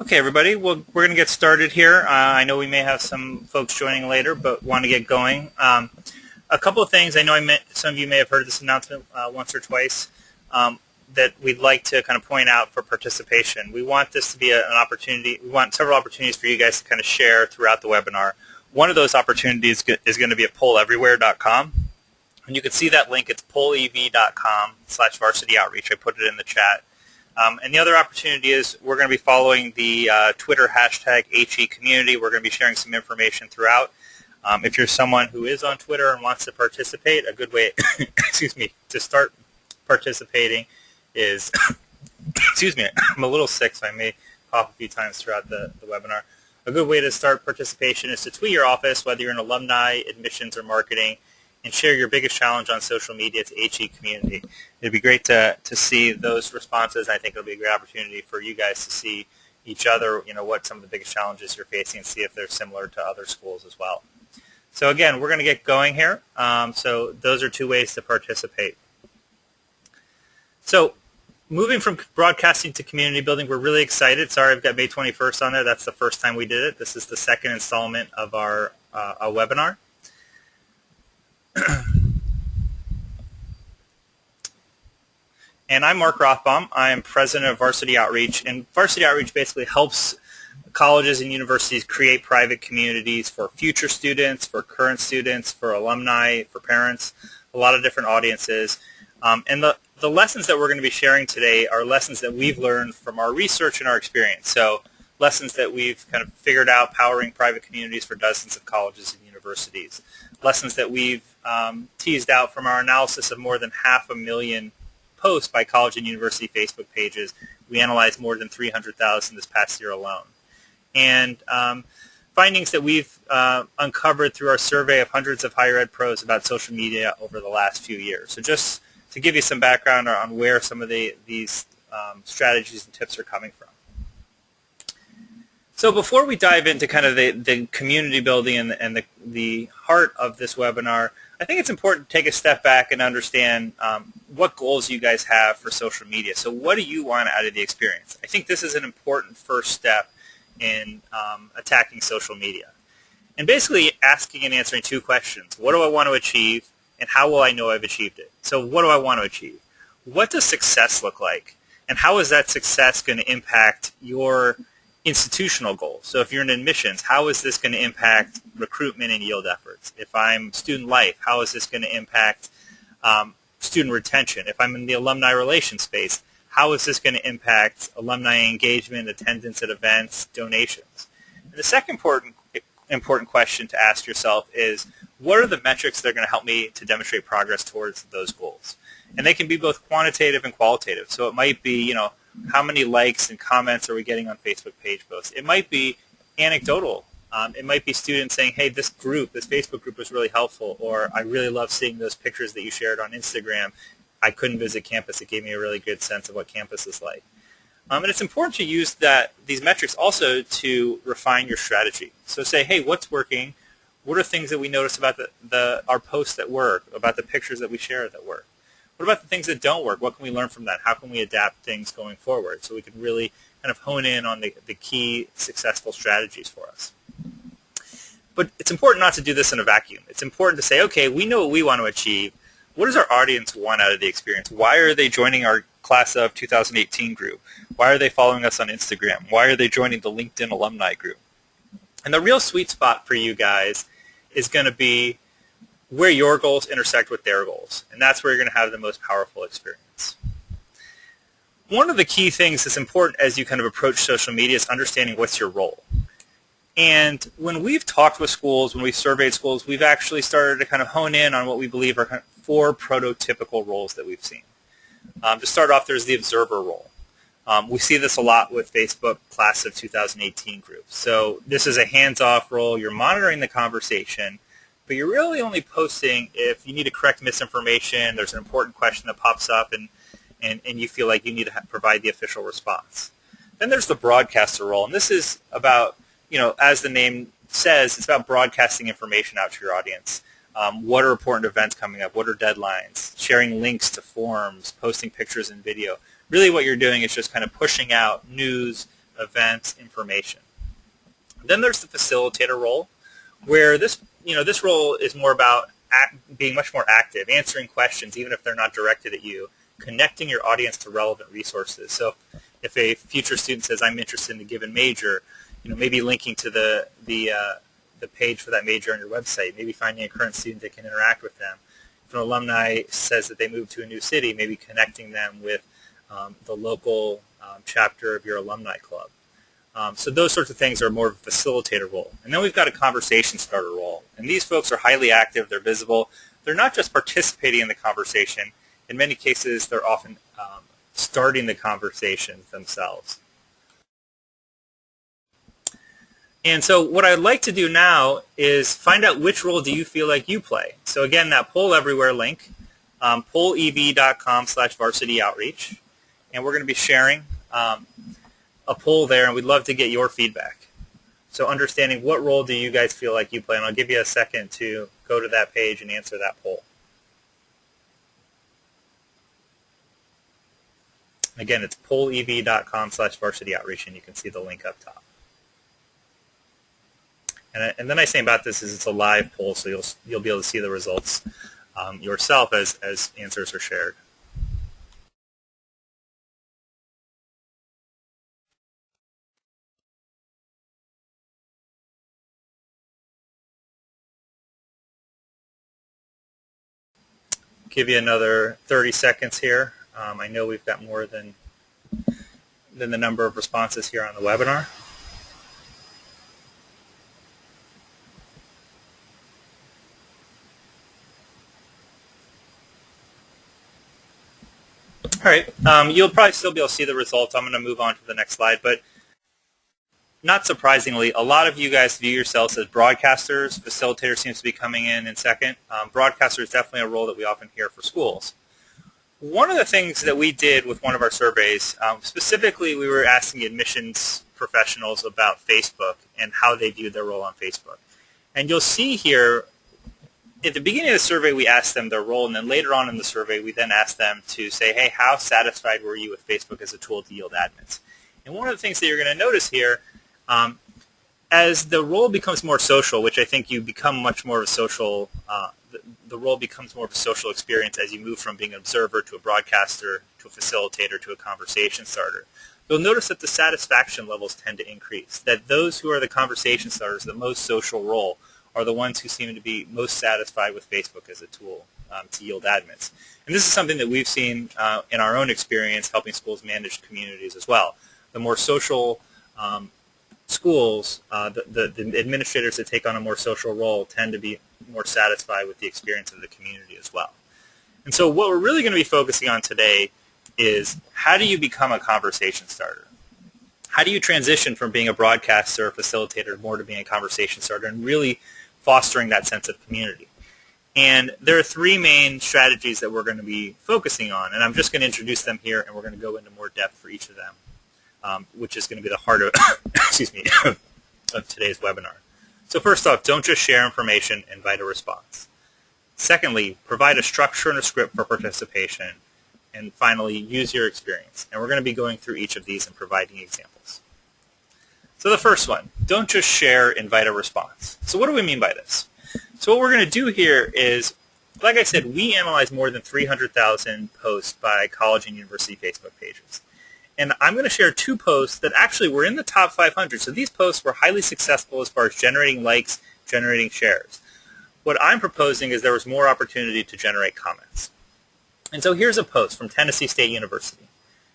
Okay, everybody, well, we're going to get started here. I know we may have some folks joining later, but want to get going. A couple of things. I know some of you may have heard this announcement once or twice that we'd like to kind of point out for participation. We want this to be an opportunity. We want several opportunities for you guys to kind of share throughout the webinar. One of those opportunities is going to be at polleverywhere.com. And you can see that link. It's pollev.com/varsity outreach. I put it in the chat. And the other opportunity is we're going to be following the Twitter hashtag HE community. We're going to be sharing some information throughout. If you're someone who is on Twitter and wants to participate, a good way excuse me, to start participating is excuse me, I'm a little sick, so I may cough a few times throughout the webinar. A good way to start participation is to tweet your office, whether you're in alumni, admissions, or marketing, and share your biggest challenge on social media to HE community. It'd be great to see those responses. I think it'll be a great opportunity for you guys to see each other, what some of the biggest challenges you're facing and see if they're similar to other schools as well. So again, we're going to get going here. So those are two ways to participate. So moving from broadcasting to community building, we're really excited. Sorry, I've got May 21st on there. That's the first time we did it. This is the second installment of our webinar. And I'm Mark Rothbaum. I am president of Varsity Outreach, and Varsity Outreach basically helps colleges and universities create private communities for future students, for current students, for alumni, for parents, a lot of different audiences. And the lessons that we're going to be sharing today are lessons that we've learned from our research and our experience. So lessons that we've kind of figured out powering private communities for dozens of colleges and universities. Lessons that we've teased out from our analysis of more than 500,000 posts by college and university Facebook pages. We analyzed more than 300,000 this past year alone. And findings that we've uncovered through our survey of hundreds of higher ed pros about social media over the last few years. So just to give you some background on where some of these strategies and tips are coming from. So before we dive into kind of the community building and the heart of this webinar, I think it's important to take a step back and understand what goals you guys have for social media. So what do you want out of the experience? I think this is an important first step in attacking social media. And basically asking and answering two questions. What do I want to achieve, and how will I know I've achieved it? So what do I want to achieve? What does success look like? And how is that success going to impact your institutional goals? So if you're in admissions, how is this going to impact recruitment and yield efforts? If I'm student life, how is this going to impact student retention? If I'm in the alumni relations space, how is this going to impact alumni engagement, attendance at events, donations? And the second important question to ask yourself is, what are the metrics that are going to help me to demonstrate progress towards those goals? And they can be both quantitative and qualitative. So it might be, how many likes and comments are we getting on Facebook page posts? It might be anecdotal. It might be students saying, hey, this Facebook group was really helpful, or I really love seeing those pictures that you shared on Instagram. I couldn't visit campus. It gave me a really good sense of what campus is like. And it's important to use these metrics also to refine your strategy. So say, hey, what's working? What are things that we notice about our posts that work, about the pictures that we share that work? What about the things that don't work? What can we learn from that? How can we adapt things going forward so we can really kind of hone in on the key successful strategies for us? But it's important not to do this in a vacuum. It's important to say, okay, we know what we want to achieve. What does our audience want out of the experience? Why are they joining our Class of 2018 group? Why are they following us on Instagram? Why are they joining the LinkedIn alumni group? And the real sweet spot for you guys is going to be where your goals intersect with their goals. And that's where you're going to have the most powerful experience. One of the key things that's important as you kind of approach social media is understanding what's your role. And when we've talked with schools, when we've surveyed schools, we've actually started to kind of hone in on what we believe are kind of 4 prototypical roles that we've seen. To start off, there's the observer role. We see this a lot with Facebook Class of 2018 groups. So this is a hands-off role. You're monitoring the conversation, but you're really only posting if you need to correct misinformation, there's an important question that pops up, and you feel like you need to provide the official response. Then there's the broadcaster role, and this is about, as the name says, it's about broadcasting information out to your audience. What are important events coming up? What are deadlines? Sharing links to forums, posting pictures and video. Really what you're doing is just kind of pushing out news, events, information. Then there's the facilitator role, where this role is more about being much more active, answering questions even if they're not directed at you, connecting your audience to relevant resources. So if a future student says, I'm interested in a given major, maybe linking to the page for that major on your website, maybe finding a current student that can interact with them. If an alumni says that they moved to a new city, maybe connecting them with the local chapter of your alumni club. So those sorts of things are more of a facilitator role. And then we've got a conversation starter role. And these folks are highly active. They're visible. They're not just participating in the conversation. In many cases, they're often starting the conversations themselves. And so what I'd like to do now is find out which role do you feel like you play. So again, that Poll Everywhere link, pollev.com/Varsity Outreach. And we're going to be sharing a poll there, and we'd love to get your feedback. So understanding what role do you guys feel like you play, and I'll give you a second to go to that page and answer that poll. Again, it's pollev.com/Varsity Outreach, and you can see the link up top. And the nice thing about this is it's a live poll, so you'll be able to see the results yourself as answers are shared. Give you another 30 seconds here. I know we've got more than the number of responses here on the webinar. All right, you'll probably still be able to see the results. I'm going to move on to the next slide, but not surprisingly, a lot of you guys view yourselves as broadcasters. Facilitator seems to be coming in second. Broadcaster is definitely a role that we often hear for schools. One of the things that we did with one of our surveys, specifically we were asking admissions professionals about Facebook and how they viewed their role on Facebook. And you'll see here, at the beginning of the survey, we asked them their role, and then later on in the survey, we then asked them to say, hey, how satisfied were you with Facebook as a tool to yield admits? And one of the things that you're going to notice here, as the role becomes more social, which I think you become much more of a social, the role becomes more of a social experience as you move from being an observer to a broadcaster to a facilitator to a conversation starter. You'll notice that the satisfaction levels tend to increase, that those who are the conversation starters, the most social role, are the ones who seem to be most satisfied with Facebook as a tool to yield admits. And this is something that we've seen in our own experience helping schools manage communities as well. The more social schools, the administrators that take on a more social role tend to be more satisfied with the experience of the community as well. And so what we're really going to be focusing on today is how do you become a conversation starter? How do you transition from being a broadcaster or facilitator more to being a conversation starter and really fostering that sense of community? And there are three main strategies that we're going to be focusing on, and I'm just going to introduce them here, and we're going to go into more depth for each of them, which is going to be the heart of, excuse me, of today's webinar. So first off, don't just share information, invite a response. Secondly, provide a structure and a script for participation. And finally, use your experience. And we're going to be going through each of these and providing examples. So the first one, don't just share, invite a response. So what do we mean by this? So what we're going to do here is, like I said, we analyze more than 300,000 posts by college and university Facebook pages. And I'm going to share two posts that actually were in the top 500. So these posts were highly successful as far as generating likes, generating shares. What I'm proposing is there was more opportunity to generate comments. And so here's a post from Tennessee State University.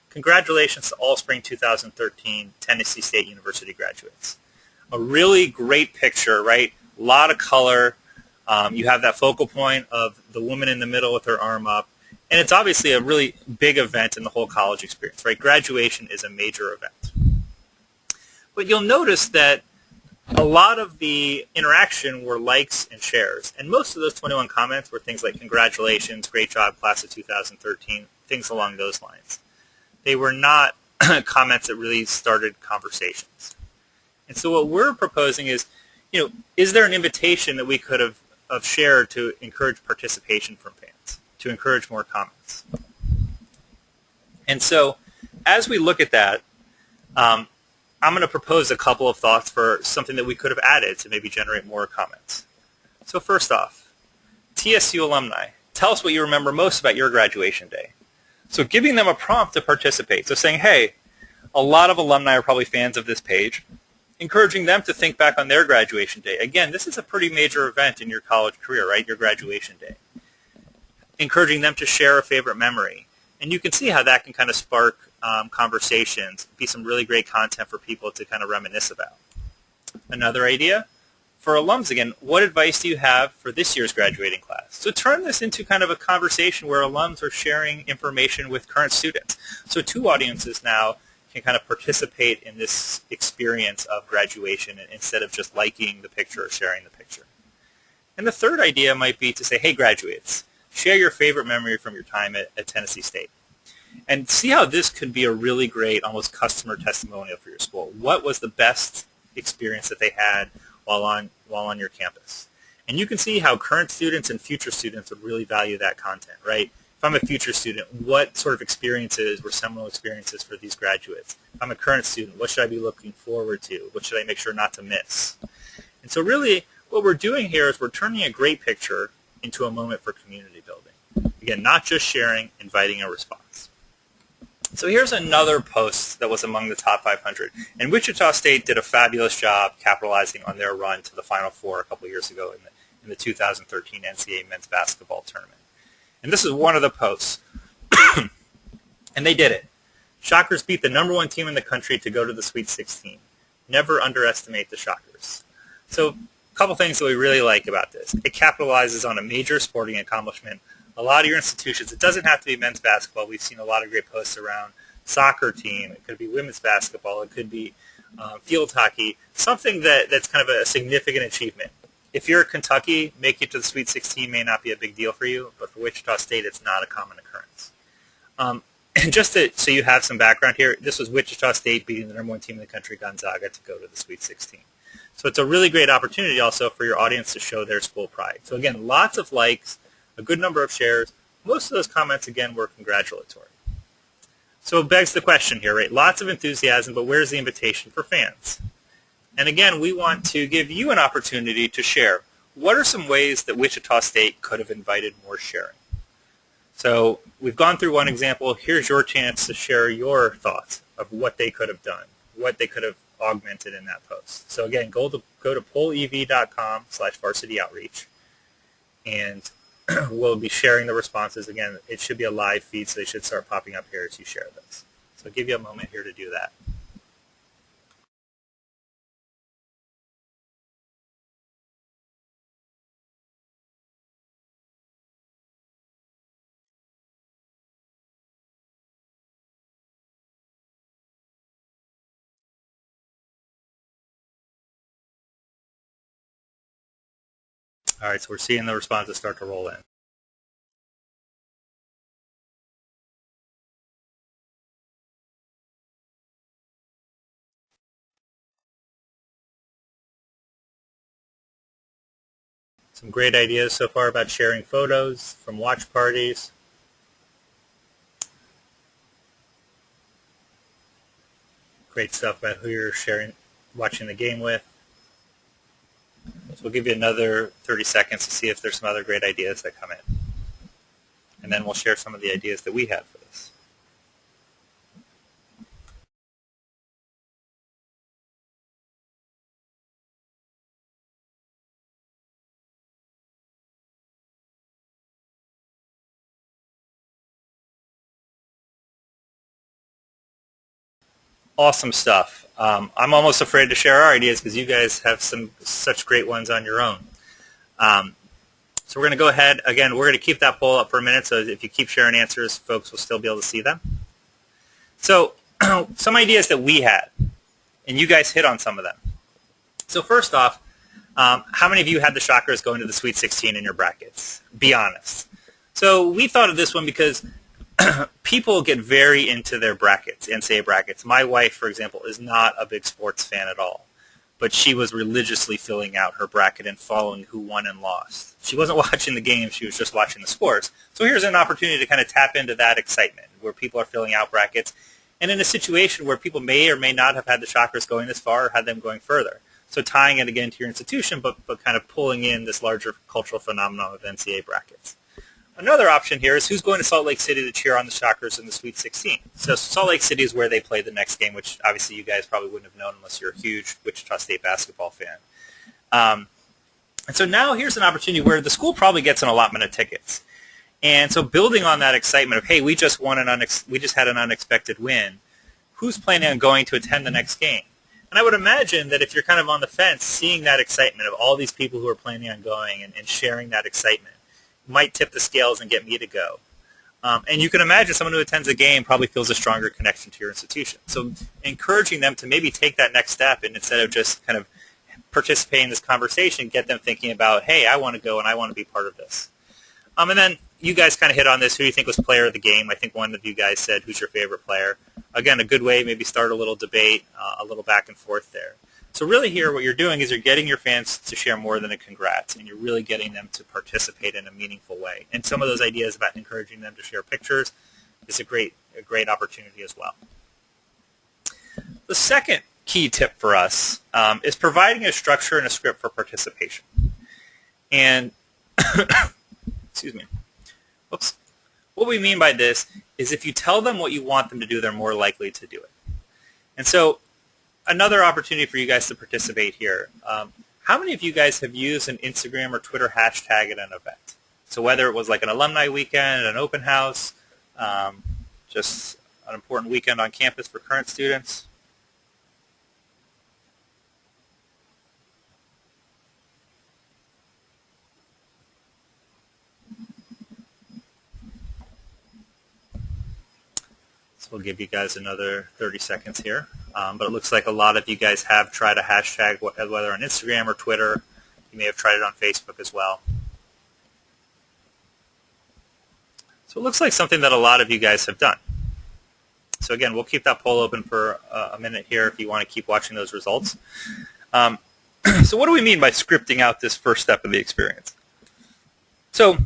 Congratulations to all spring 2013 Tennessee State University graduates. A really great picture, right? A lot of color. You have that focal point of the woman in the middle with her arm up. And it's obviously a really big event in the whole college experience, right? Graduation is a major event. But you'll notice that a lot of the interaction were likes and shares. And most of those 21 comments were things like congratulations, great job, class of 2013, things along those lines. They were not comments that really started conversations. And so what we're proposing is, is there an invitation that we could have shared to encourage participation from fans, to encourage more comments? And so as we look at that, I'm going to propose a couple of thoughts for something that we could have added to maybe generate more comments. So first off, TSU alumni, tell us what you remember most about your graduation day. So giving them a prompt to participate. So saying, hey, a lot of alumni are probably fans of this page. Encouraging them to think back on their graduation day. Again, this is a pretty major event in your college career, right? Your graduation day. Encouraging them to share a favorite memory. And you can see how that can kind of spark conversations, be some really great content for people to kind of reminisce about. Another idea, for alums again, what advice do you have for this year's graduating class? So turn this into kind of a conversation where alums are sharing information with current students. So two audiences now can kind of participate in this experience of graduation instead of just liking the picture or sharing the picture. And the third idea might be to say, hey, graduates, share your favorite memory from your time at Tennessee State. And see how this could be a really great, almost customer testimonial for your school. What was the best experience that they had while on your campus? And you can see how current students and future students would really value that content, right? If I'm a future student, what sort of experiences were seminal experiences for these graduates? If I'm a current student, what should I be looking forward to? What should I make sure not to miss? And so really what we're doing here is we're turning a great picture into a moment for community building. Again, not just sharing, inviting a response. So here's another post that was among the top 500. And Wichita State did a fabulous job capitalizing on their run to the Final Four a couple years ago in the 2013 NCAA men's basketball tournament. And this is one of the posts. And they did it. Shockers beat the number one team in the country to go to the Sweet 16. Never underestimate the Shockers. So a couple things that we really like about this. It capitalizes on a major sporting accomplishment. A lot of your institutions, it doesn't have to be men's basketball. We've seen a lot of great posts around soccer team. It could be women's basketball. It could be field hockey. Something that's kind of a significant achievement. If you're at Kentucky, making it to the Sweet 16 may not be a big deal for you, but for Wichita State, it's not a common occurrence. And just so you have some background here, this was Wichita State beating the number one team in the country, Gonzaga, to go to the Sweet 16. So it's a really great opportunity also for your audience to show their school pride. So again, lots of likes, a good number of shares. Most of those comments, again, were congratulatory. So it begs the question here, right? Lots of enthusiasm, but where's the invitation for fans? And again, we want to give you an opportunity to share. What are some ways that Wichita State could have invited more sharing? So we've gone through one example. Here's your chance to share your thoughts of what they could have done, what they could have augmented in that post. So again, go to pollev.com/Varsity Outreach, and we'll be sharing the responses. Again, it should be a live feed, so they should start popping up here as you share this. So I'll give you a moment here to do that. All right, so we're seeing the responses start to roll in. Some great ideas so far about sharing photos from watch parties. Great stuff about who you're watching the game with. So we'll give you another 30 seconds to see if there's some other great ideas that come in. And then we'll share some of the ideas that we have for this. Awesome stuff. I'm almost afraid to share our ideas because you guys have such great ones on your own. So we're going to go ahead. Again, we're going to keep that poll up for a minute, so if you keep sharing answers, folks will still be able to see them. So some ideas that we had, and you guys hit on some of them. So first off, how many of you had the Shockers going to the Sweet 16 in your brackets? Be honest. So we thought of this one because people get very into their brackets, NCAA brackets. My wife, for example, is not a big sports fan at all, but she was religiously filling out her bracket and following who won and lost. She wasn't watching the game, she was just watching the scores. So here's an opportunity to kind of tap into that excitement where people are filling out brackets. and in a situation where people may or may not have had the Shockers going this far or had them going further. So tying it again to your institution, but kind of pulling in this larger cultural phenomenon of NCAA brackets. Another option here is who's going to Salt Lake City to cheer on the Shockers in the Sweet 16. So Salt Lake City is where they play the next game, which obviously you guys probably wouldn't have known unless you're a huge Wichita State basketball fan. And so now here's an opportunity where the school probably gets an allotment of tickets. And so building on that excitement of, hey, we just had an unexpected win, who's planning on going to attend the next game? And I would imagine that if you're kind of on the fence, seeing that excitement of all these people who are planning on going and sharing that excitement might tip the scales and get me to go. And you can imagine someone who attends a game probably feels a stronger connection to your institution. So encouraging them to maybe take that next step and instead of just kind of participating in this conversation, get them thinking about, hey, I want to go and I want to be part of this. And then you guys kind of hit on this. Who do you think was player of the game? I think one of you guys said, who's your favorite player? Again, a good way, maybe start a little debate, a little back and forth there. So really here what you're doing is you're getting your fans to share more than a congrats, and you're really getting them to participate in a meaningful way. And some of those ideas about encouraging them to share pictures is a great opportunity as well. The second key tip for us is providing a structure and a script for participation. And excuse me. Whoops. What we mean by this is if you tell them what you want them to do, they're more likely to do it. And so another opportunity for you guys to participate here. How many of you guys have used an Instagram or Twitter hashtag at an event? So whether it was like an alumni weekend, an open house, just an important weekend on campus for current students. So we'll give you guys another 30 seconds here. But it looks like a lot of you guys have tried a hashtag, whether on Instagram or Twitter. You may have tried it on Facebook as well. So it looks like something that a lot of you guys have done. So again, we'll keep that poll open for a minute here if you want to keep watching those results. So what do we mean by scripting out this first step of the experience? So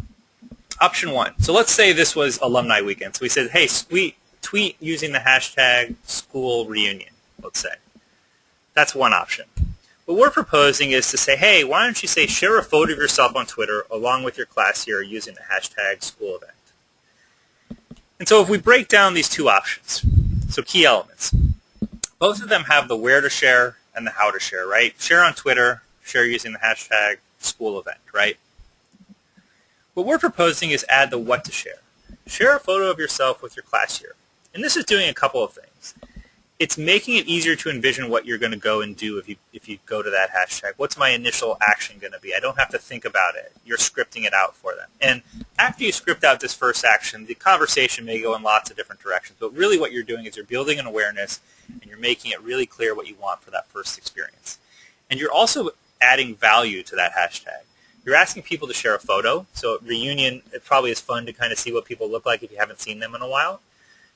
option one. So let's say this was alumni weekend. So we said, hey, tweet using the hashtag school reunion, let's say. That's one option. What we're proposing is to say, hey, why don't you say share a photo of yourself on Twitter along with your class here using the hashtag school event. And so if we break down these two options, so key elements, both of them have the where to share and the how to share, right? Share on Twitter, share using the hashtag school event, right? What we're proposing is add the what to share. Share a photo of yourself with your class here. And this is doing a couple of things. It's making it easier to envision what you're going to go and do if you go to that hashtag. What's my initial action going to be? I don't have to think about it. You're scripting it out for them. And after you script out this first action, the conversation may go in lots of different directions. But really what you're doing is you're building an awareness and you're making it really clear what you want for that first experience. And you're also adding value to that hashtag. You're asking people to share a photo. So at reunion, it probably is fun to kind of see what people look like if you haven't seen them in a while.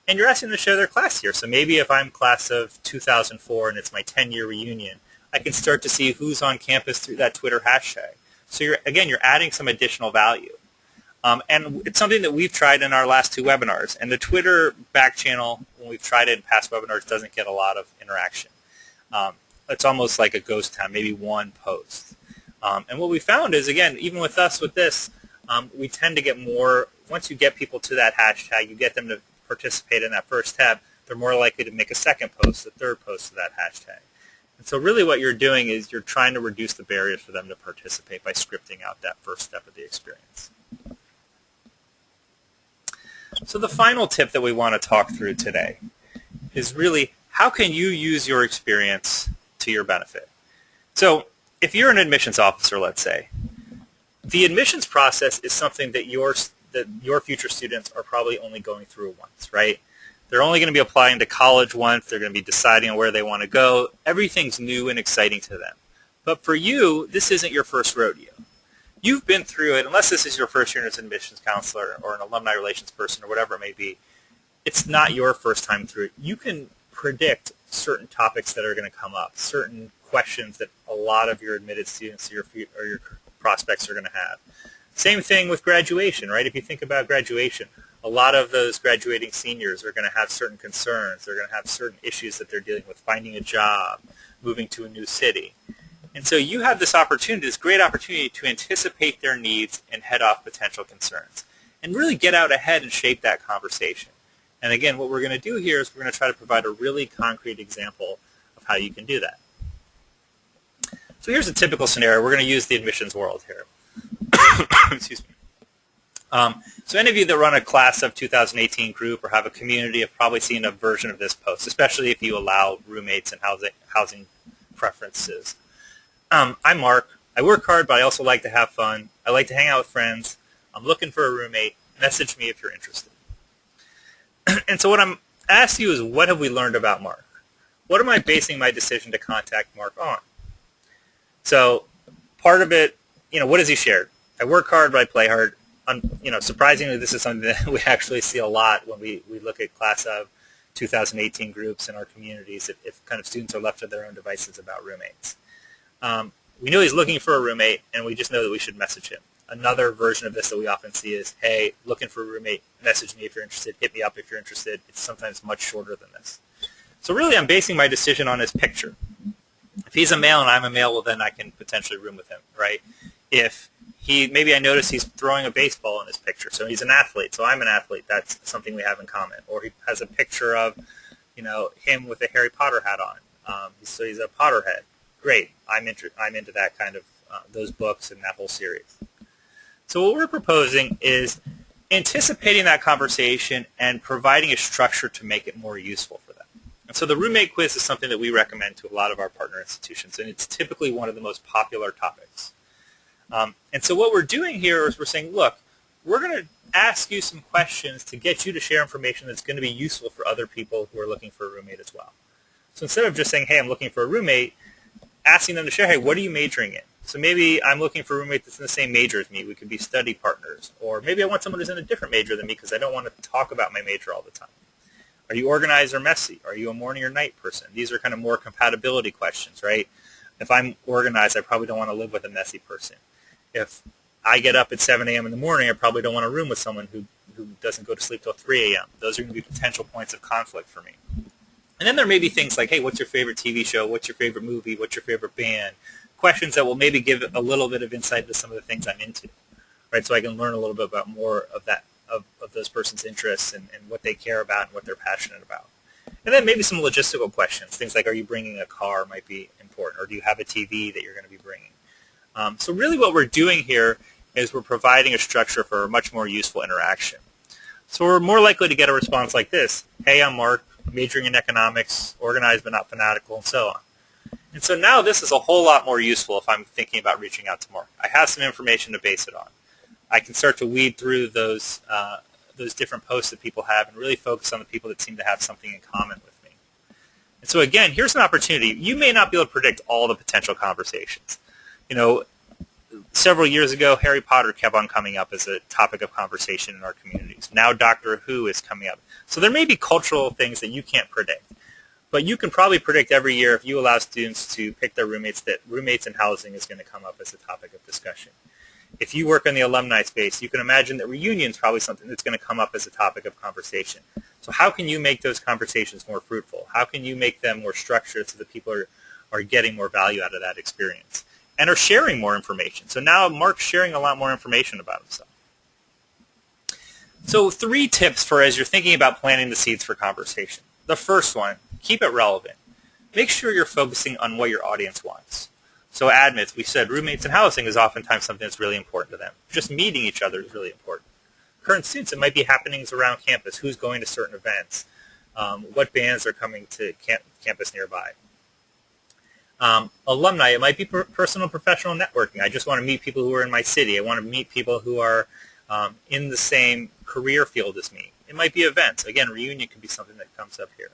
And you're asking them to share their class here. So maybe if I'm class of 2004 and it's my 10-year reunion, I can start to see who's on campus through that Twitter hashtag. So you're adding some additional value. And it's something that we've tried in our last two webinars. And the Twitter back channel, when we've tried it in past webinars, doesn't get a lot of interaction. It's almost like a ghost town, maybe one post. And what we found is, again, even with us with this, we tend to get more, once you get people to that hashtag, you get them to participate in that first tab, they're more likely to make a second post, a third post to that hashtag. And so really what you're doing is you're trying to reduce the barriers for them to participate by scripting out that first step of the experience. So the final tip that we want to talk through today is really how can you use your experience to your benefit? So if you're an admissions officer, let's say, the admissions process is something that your future students are probably only going through once, right? They're only going to be applying to college once. They're going to be deciding on where they want to go. Everything's new and exciting to them. But for you, this isn't your first rodeo. You've been through it, unless this is your first year as an admissions counselor or an alumni relations person or whatever it may be. It's not your first time through it. You can predict certain topics that are going to come up, certain questions that a lot of your admitted students or your prospects are going to have. Same thing with graduation, right? If you think about graduation, A lot of those graduating seniors are going to have certain concerns. They're going to have certain issues that they're dealing with, finding a job, moving to a new city. And so you have this opportunity, this great opportunity to anticipate their needs and head off potential concerns and really get out ahead and shape that conversation. And again, what we're going to do here is we're going to try to provide a really concrete example of how you can do that. So here's a typical scenario. We're going to use the admissions world here. Excuse me. So any of you that run a class of 2018 group or have a community have probably seen a version of this post, especially if you allow roommates and housing preferences. I'm Mark. I work hard, but I also like to have fun. I like to hang out with friends. I'm looking for a roommate. Message me if you're interested. And so what I'm asking you is, what have we learned about Mark? What am I basing my decision to contact Mark on? So part of it, what has he shared? I work hard, but I play hard. Surprisingly, this is something that we actually see a lot when we look at class of 2018 groups in our communities, if kind of students are left to their own devices about roommates. We know he's looking for a roommate, and we just know that we should message him. Another version of this that we often see is, hey, looking for a roommate, message me if you're interested, hit me up if you're interested. It's sometimes much shorter than this. So really, I'm basing my decision on his picture. If he's a male and I'm a male, well, then I can potentially room with him, right? If maybe I notice he's throwing a baseball in his picture, so he's an athlete, so I'm an athlete. That's something we have in common. Or he has a picture of, him with a Harry Potter hat on. So he's a Potterhead. Great. I'm into that kind of those books and that whole series. So what we're proposing is anticipating that conversation and providing a structure to make it more useful for them. And so the roommate quiz is something that we recommend to a lot of our partner institutions, and it's typically one of the most popular topics. And so what we're doing here is we're saying, look, we're going to ask you some questions to get you to share information that's going to be useful for other people who are looking for a roommate as well. So instead of just saying, hey, I'm looking for a roommate, asking them to share, hey, what are you majoring in? So maybe I'm looking for a roommate that's in the same major as me. We could be study partners. Or maybe I want someone who's in a different major than me because I don't want to talk about my major all the time. Are you organized or messy? Are you a morning or night person? These are kind of more compatibility questions, right? If I'm organized, I probably don't want to live with a messy person. If I get up at 7 a.m. in the morning, I probably don't want to room with someone who doesn't go to sleep till 3 a.m. Those are going to be potential points of conflict for me. And then there may be things like, hey, what's your favorite TV show? What's your favorite movie? What's your favorite band? Questions that will maybe give a little bit of insight into some of the things I'm into, right? So I can learn a little bit about more of that, of those person's interests and what they care about and what they're passionate about. And then maybe some logistical questions, things like, are you bringing a car might be important, or do you have a TV that you're going to be bringing? So really what we're doing here is we're providing a structure for a much more useful interaction. So we're more likely to get a response like this. Hey, I'm Mark, majoring in economics, organized but not fanatical, and so on. And so now this is a whole lot more useful if I'm thinking about reaching out to Mark. I have some information to base it on. I can start to weed through those different posts that people have and really focus on the people that seem to have something in common with me. And so again, here's an opportunity. You may not be able to predict all the potential conversations. Several years ago, Harry Potter kept on coming up as a topic of conversation in our communities. Now Doctor Who is coming up. So there may be cultural things that you can't predict. But you can probably predict every year if you allow students to pick their roommates that roommates and housing is going to come up as a topic of discussion. If you work in the alumni space, you can imagine that reunion is probably something that's going to come up as a topic of conversation. So how can you make those conversations more fruitful? How can you make them more structured so that people are getting more value out of that experience and are sharing more information? So now Mark's sharing a lot more information about himself. So 3 tips for as you're thinking about planting the seeds for conversation. The first one, keep it relevant. Make sure you're focusing on what your audience wants. So admits, we said roommates and housing is oftentimes something that's really important to them. Just meeting each other is really important. Current students, it might be happenings around campus, who's going to certain events, what bands are coming to campus nearby. Alumni, it might be personal professional networking. I just want to meet people who are in my city. I want to meet people who are in the same career field as me. It might be events. Again, reunion could be something that comes up here.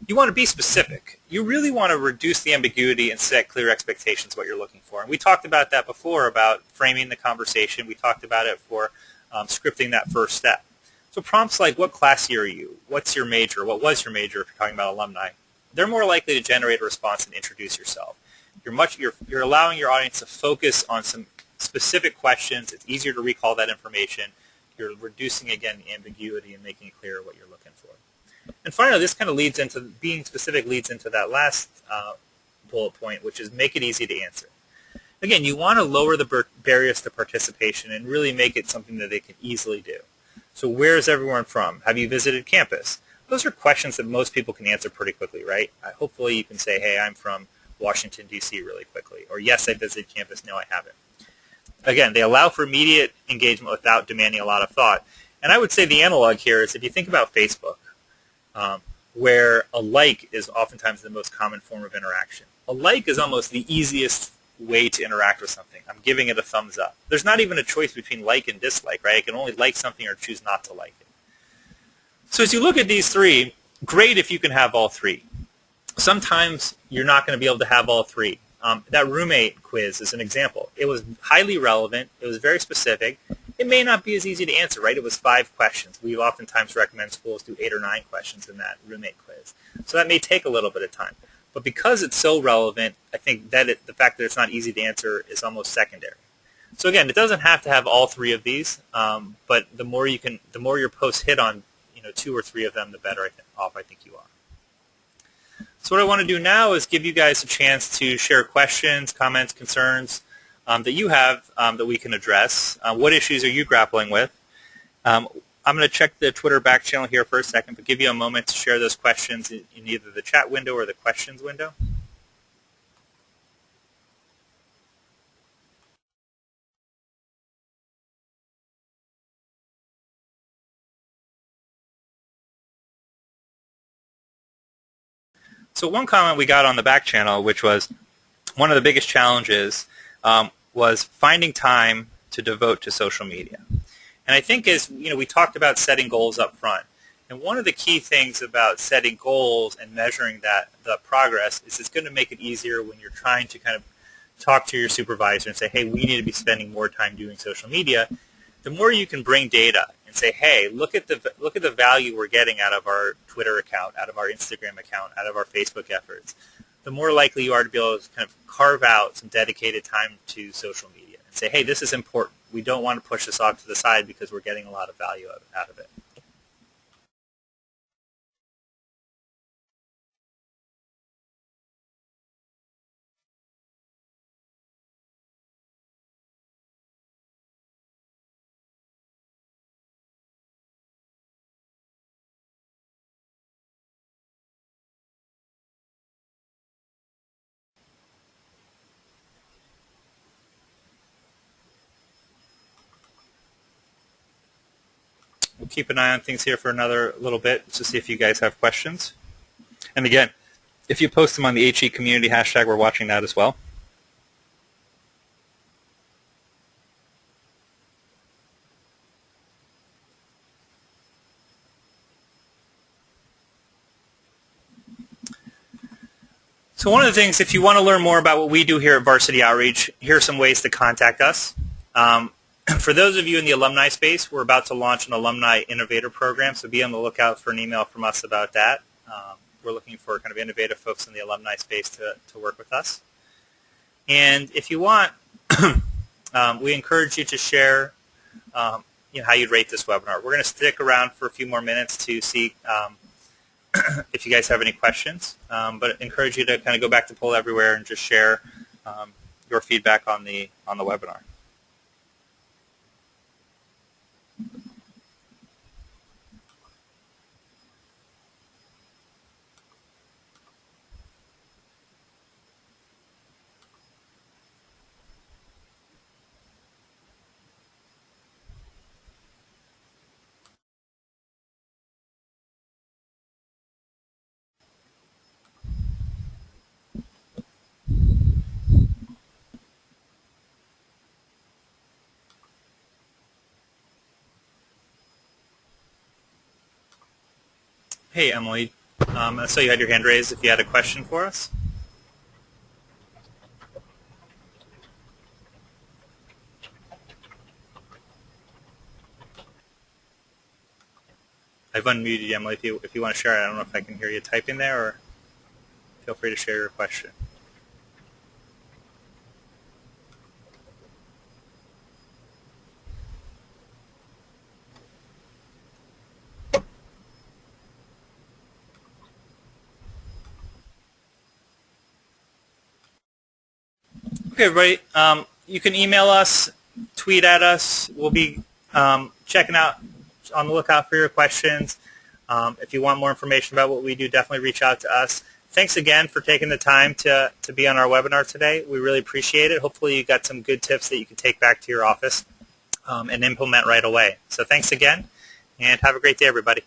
You want to be specific. You really want to reduce the ambiguity and set clear expectations what you're looking for. And we talked about that before, about framing the conversation. We talked about it for scripting that first step. So prompts like, what class year are you? What's your major? What was your major if you're talking about alumni? They're more likely to generate a response and introduce yourself. You're allowing your audience to focus on some specific questions. It's easier to recall that information. you're reducing, again, the ambiguity and making it clear what you're looking for. And finally, this kind of leads into, being specific leads into that last bullet point, which is make it easy to answer. Again, you want to lower the barriers to participation and really make it something that they can easily do. So where is everyone from? Have you visited campus? Those are questions that most people can answer pretty quickly, right? Hopefully you can say, hey, I'm from Washington, D.C. really quickly. Or yes, I visited campus. No, I haven't. Again, they allow for immediate engagement without demanding a lot of thought. And I would say the analog here is if you think about Facebook, where a like is oftentimes the most common form of interaction. A like is almost the easiest way to interact with something. I'm giving it a thumbs up. There's not even a choice between like and dislike, right? I can only like something or choose not to like it. So as you look at these three, great if you can have all three. Sometimes you're not going to be able to have all three. That roommate quiz is an example. It was highly relevant. It was very specific. It may not be as easy to answer, right? It was 5 questions. We oftentimes recommend schools do 8 or 9 questions in that roommate quiz. So that may take a little bit of time. But because it's so relevant, I think that the fact that it's not easy to answer is almost secondary. So again, it doesn't have to have all 3 of these, but the more your posts hit on 2 or 3 of them, the better off I think you are. So what I want to do now is give you guys a chance to share questions, comments, concerns that you have that we can address. What issues are you grappling with? I'm going to check the Twitter back channel here for a second, but give you a moment to share those questions in either the chat window or the questions window. So one comment we got on the back channel, which was one of the biggest challenges, was finding time to devote to social media. And I think as we talked about setting goals up front. And one of the key things about setting goals and measuring the progress is it's going to make it easier when you're trying to kind of talk to your supervisor and say, hey, we need to be spending more time doing social media. The more you can bring data and say, hey, look at the value we're getting out of our Twitter account, out of our Instagram account, out of our Facebook efforts, the more likely you are to be able to kind of carve out some dedicated time to social media and say, hey, this is important. We don't want to push this off to the side because we're getting a lot of value out of it. We'll keep an eye on things here for another little bit to see if you guys have questions. And again, if you post them on the HE community hashtag, we're watching that as well. So one of the things, if you want to learn more about what we do here at Varsity Outreach, here are some ways to contact us. For those of you in the alumni space, we're about to launch an alumni innovator program, so be on the lookout for an email from us about that. We're looking for kind of innovative folks in the alumni space to work with us. And if you want, we encourage you to share how you'd rate this webinar. We're going to stick around for a few more minutes to see if you guys have any questions, but I encourage you to kind of go back to Poll Everywhere and just share your feedback on the webinar. Hey, Emily. I saw you had your hand raised if you had a question for us. I've unmuted you, Emily, if you want to share it. I don't know if I can hear you typing there, or feel free to share your question. Okay, everybody. You can email us, tweet at us. We'll be checking out, on the lookout for your questions. If you want more information about what we do, definitely reach out to us. Thanks again for taking the time to be on our webinar today. We really appreciate it. Hopefully you got some good tips that you can take back to your office and implement right away. So thanks again, and have a great day, everybody.